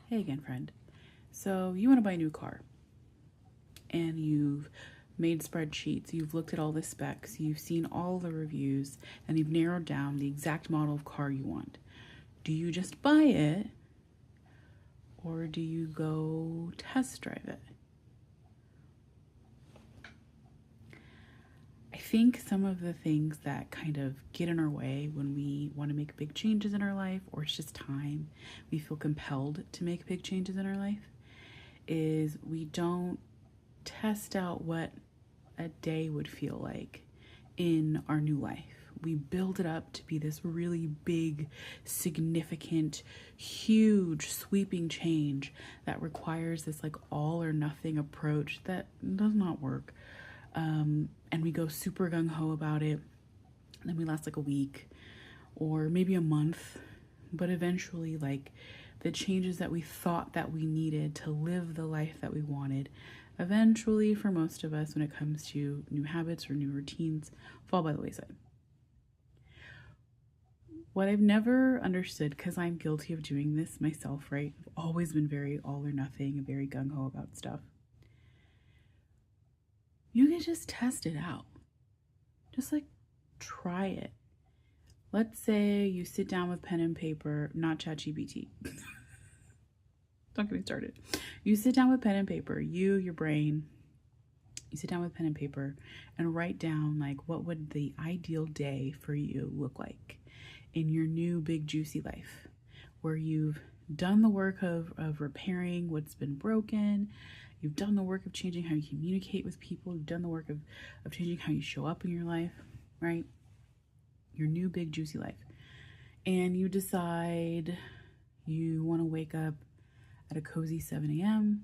Hey again, friend. So you want to buy a new car and you've made spreadsheets, you've looked at all the specs, you've seen all the reviews, and you've narrowed down the exact model of car you want. Do you just buy it or do you go test drive it? I think some of the things that kind of get in our way when we want to make big changes in our life, or it's just time, we feel compelled to make big changes in our life, is we don't test out what a day would feel like in our new life. We build it up to be this really big, significant, huge, sweeping change that requires this like all or nothing approach that does not work. And we go super gung ho about it. And then we last like a week or maybe a month. But eventually, like the changes that we thought that we needed to live the life that we wanted, eventually, for most of us, when it comes to new habits or new routines, fall by the wayside. What I've never understood, because I'm guilty of doing this myself, right? I've always been very all or nothing and very gung ho about stuff. You can just test it out. Just like try it. Let's say you sit down with pen and paper, not ChatGPT. Don't get me started. You sit down with pen and paper, your brain, you sit down with pen and paper and write down like what would the ideal day for you look like in your new big juicy life, where you've done the work of repairing what's been broken, you've done the work of changing how you communicate with people, you've done the work of changing how you show up in your life, right? Your new big juicy life. And you decide you want to wake up at a cozy 7 a.m.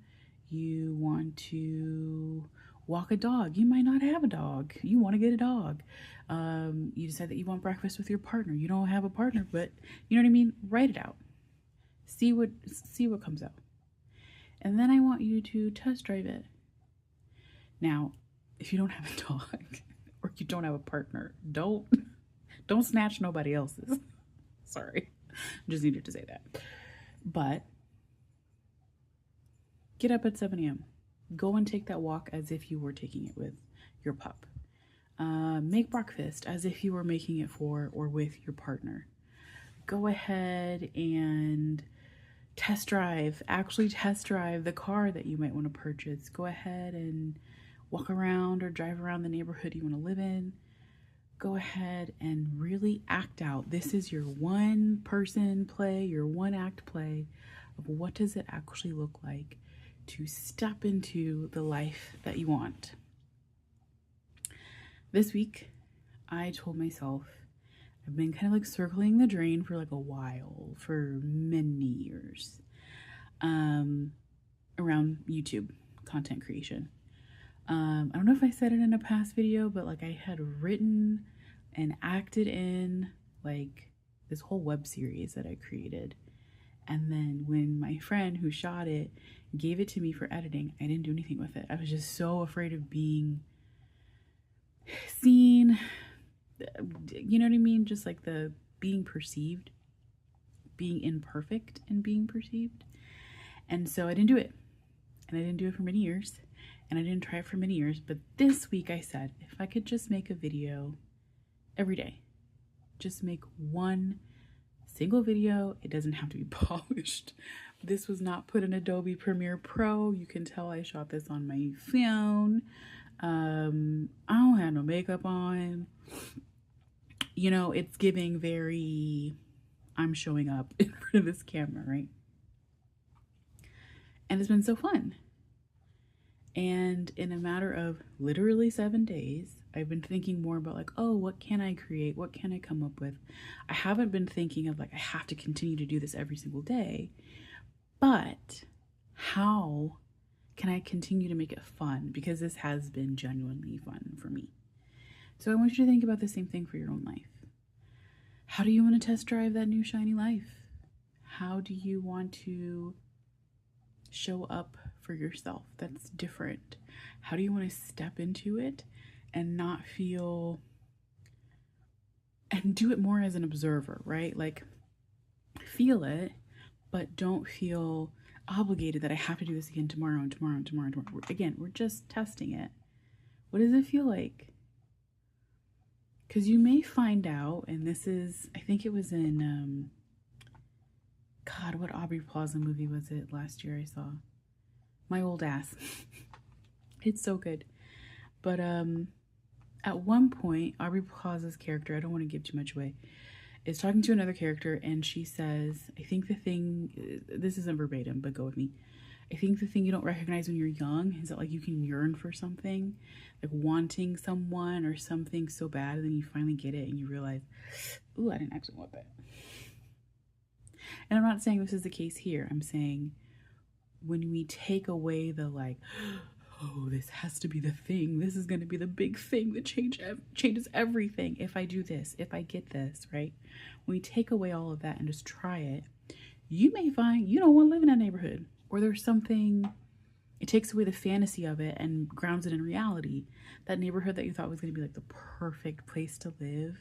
You want to walk a dog. You might not have a dog. You want to get a dog. You decide that you want breakfast with your partner. You don't have a partner, but you know what I mean? Write it out. See what comes out. And then I want you to test drive it. Now, if you don't have a dog or you don't have a partner, don't snatch nobody else's. Sorry. Just needed to say that. But get up at 7 a.m. Go and take that walk as if you were taking it with your pup. Make breakfast as if you were making it for or with your partner. Go ahead and actually test drive the car that you might want to purchase. Go ahead and walk around or drive around the neighborhood you want to live in. Go ahead and really act out. This is your one person play, your one act play of what does it actually look like to step into the life that you want. This week, I told myself, I've been kind of like circling the drain for like a while, for many years, around YouTube content creation. I don't know if I said it in a past video, but like I had written and acted in like this whole web series that I created. And then when my friend who shot it gave it to me for editing, I didn't do anything with it. I was just so afraid of being seen. You know what I mean? Just like the being perceived, being imperfect and being perceived. And so I didn't do it. And I didn't do it for many years. And I didn't try it for many years. But this week I said, if I could just make a video every day, just make one single video. It doesn't have to be polished. This was not put in Adobe Premiere Pro. You can tell I shot this on my phone. I don't have no makeup on. You know, it's giving very, I'm showing up in front of this camera, right? And it's been so fun. And in a matter of literally 7 days, I've been thinking more about like, oh, what can I create? What can I come up with? I haven't been thinking of like, I have to continue to do this every single day. But how can I continue to make it fun? Because this has been genuinely fun for me. So I want you to think about the same thing for your own life. How do you want to test drive that new shiny life? How do you want to show up for yourself that's different? How do you want to step into it and not feel, and do it more as an observer, right? Like feel it, but don't feel obligated that I have to do this again tomorrow and tomorrow and tomorrow and tomorrow. Again, we're just testing it. What does it feel like? Because you may find out, and this is, I think it was in, God, what Aubrey Plaza movie was it last year I saw? My Old Ass. It's so good. But at one point, Aubrey Plaza's character, I don't want to give too much away, is talking to another character, and she says, I think the thing, this isn't verbatim, but go with me. I think the thing you don't recognize when you're young is that like you can yearn for something, like wanting someone or something so bad, and then you finally get it and you realize, ooh, I didn't actually want that. And I'm not saying this is the case here. I'm saying when we take away the like, oh, this has to be the thing. This is going to be the big thing that changes everything. If I do this, if I get this, right? When we take away all of that and just try it, you may find you don't want to live in that neighborhood. Or there's something, it takes away the fantasy of it and grounds it in reality. That neighborhood that you thought was going to be like the perfect place to live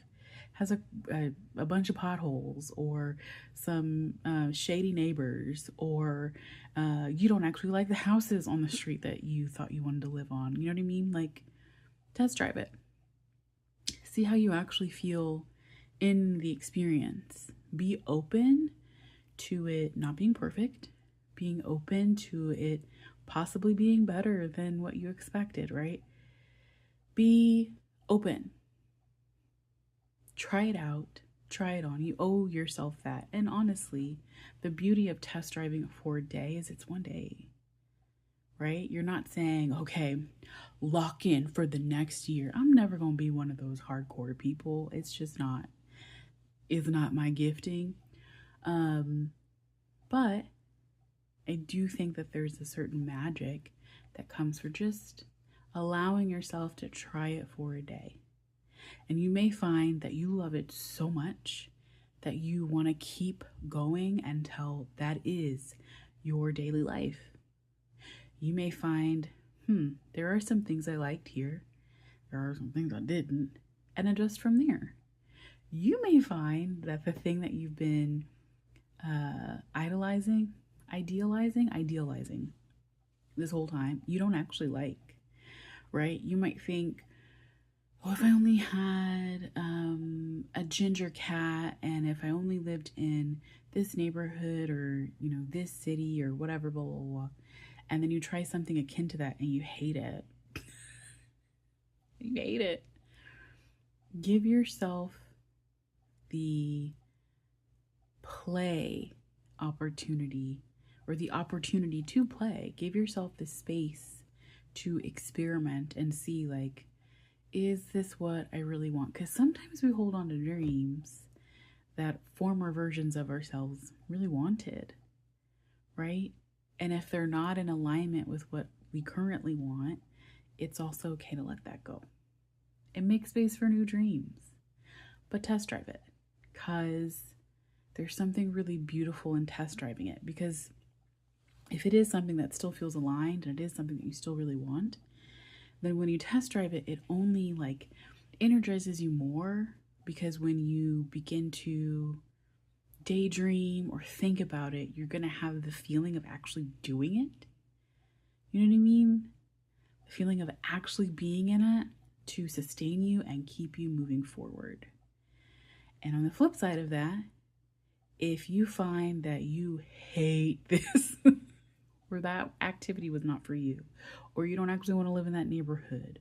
has a bunch of potholes or some shady neighbors, or you don't actually like the houses on the street that you thought you wanted to live on. You know what I mean? Like, test drive it. See how you actually feel in the experience. Be open to it not being perfect. Being open to it possibly being better than what you expected, right? Be open. Try it out. Try it on. You owe yourself that. And honestly, the beauty of test driving for a day is it's one day, right? You're not saying, okay, lock in for the next year. I'm never going to be one of those hardcore people. It's just not. It's not my gifting. But I do think that there's a certain magic that comes for just allowing yourself to try it for a day. And you may find that you love it so much that you want to keep going until that is your daily life. You may find, there are some things I liked here. There are some things I didn't. And adjust from there. You may find that the thing that you've been idealizing this whole time, you don't actually like, right? You might think, oh, if I only had a ginger cat, and if I only lived in this neighborhood or, this city or whatever, blah, blah, blah. And then you try something akin to that and you hate it. You hate it. Give yourself the play opportunity, or the opportunity to play. Give yourself the space to experiment and see, like, is this what I really want? Because sometimes we hold on to dreams that former versions of ourselves really wanted, right? And if they're not in alignment with what we currently want, it's also okay to let that go and make space for new dreams. But test drive it, because there's something really beautiful in test driving it. Because if it is something that still feels aligned and it is something that you still really want, then when you test drive it, it only like energizes you more, because when you begin to daydream or think about it, you're going to have the feeling of actually doing it. You know what I mean? The feeling of actually being in it to sustain you and keep you moving forward. And on the flip side of that, if you find that you hate this, or that activity was not for you, or you don't actually want to live in that neighborhood,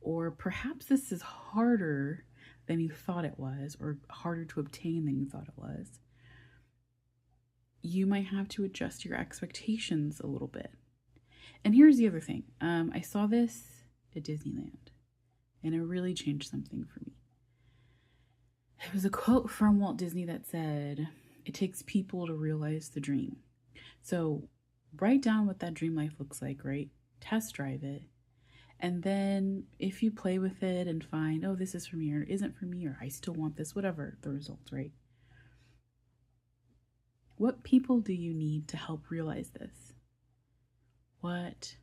or perhaps this is harder than you thought it was, or harder to obtain than you thought it was, you might have to adjust your expectations a little bit. And here's the other thing. I saw this at Disneyland, and it really changed something for me. It was a quote from Walt Disney that said, "It takes people to realize the dream." So write down what that dream life looks like, right? Test drive it. And then if you play with it and find, oh, this is for me or isn't for me, or I still want this, whatever the results, right? What people do you need to help realize this? What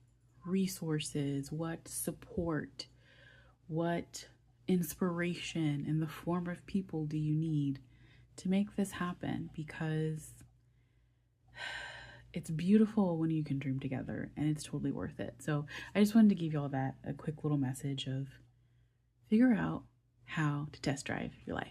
resources, what support, what inspiration in the form of people do you need to make this happen? Because it's beautiful when you can dream together, and it's totally worth it. So I just wanted to give you all that, a quick little message of figure out how to test drive your life.